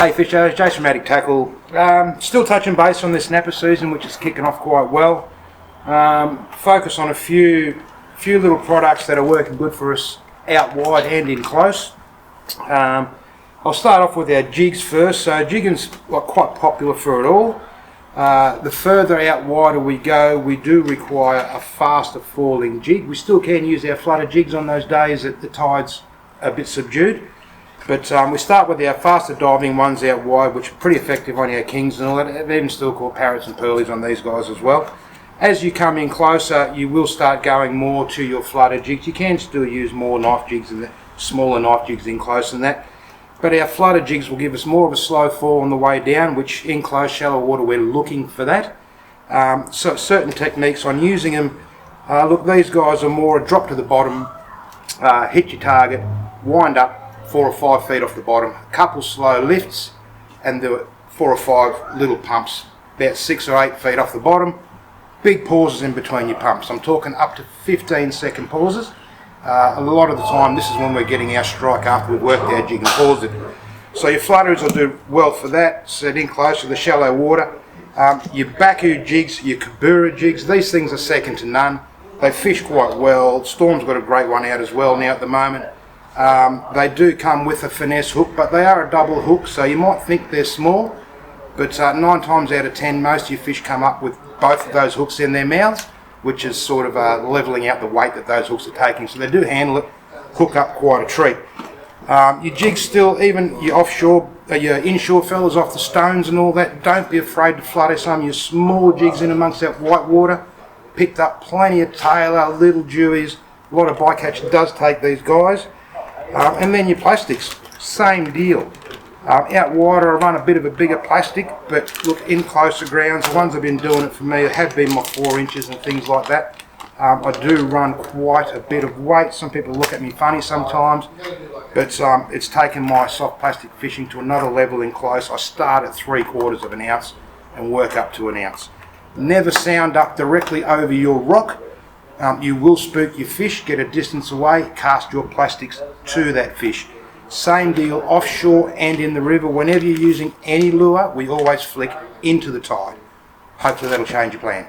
Hey Fishers, Jase from Tackle. Still touching base on this snapper season, which is kicking off quite well. Focus on a few little products that are working good for us out wide and in close. I'll start off with our jigs first. So jigging's quite popular for it all. The further out wider we go, we do require a faster falling jig. We still can use our flutter jigs on those days that the tide's a bit subdued. But we start with our faster diving ones out wide, which are pretty effective on our kings and all that. They're even still called parrots and pearlies on these guys as well. As you come in closer, you will start going more to your flutter jigs. You can still use more knife jigs and smaller knife jigs in close than that. But our flutter jigs will give us more of a slow fall on the way down, which in close, shallow water, we're looking for that. So certain techniques on using them. Look, these guys are more a drop to the bottom, hit your target, wind up 4 or 5 feet off the bottom, a couple slow lifts, and do 4 or 5 little pumps, about 6 or 8 feet off the bottom. Big pauses in between your pumps. I'm talking up to 15-second pauses. A lot of the time, this is when we're getting our strike after we've worked our jig and paused it. So your flutterers will do well for that. Set in close to the shallow water. Your Baku jigs, your Kabura jigs, these things are second to none. They fish quite well. Storm's got a great one out as well now at the moment. They do come with a finesse hook, but they are a double hook, so you might think they're small, but 9 times out of 10 most of your fish come up with both of those hooks in their mouths, which is sort of levelling out the weight that those hooks are taking, so they do handle it, hook up quite a treat. Your jigs still, even your offshore, your inshore fellas off the stones and all that, don't be afraid to flutter some of your small jigs in amongst that white water. Picked up plenty of tailor, little dewies, a lot of bycatch does take these guys. And then your plastics, same deal. Out wider I run a bit of a bigger plastic, but look, in closer grounds, the ones that have been doing it for me have been my 4 inches and things like that. I do run quite a bit of weight. Some people look at me funny sometimes, but it's taken my soft plastic fishing to another level in close. I start at 3/4 of an ounce and work up to an ounce. Never sound up directly over your rock. You will spook your fish, get a distance away, cast your plastics to that fish. Same deal offshore and in the river. Whenever you're using any lure, we always flick into the tide. Hopefully that'll change your plan.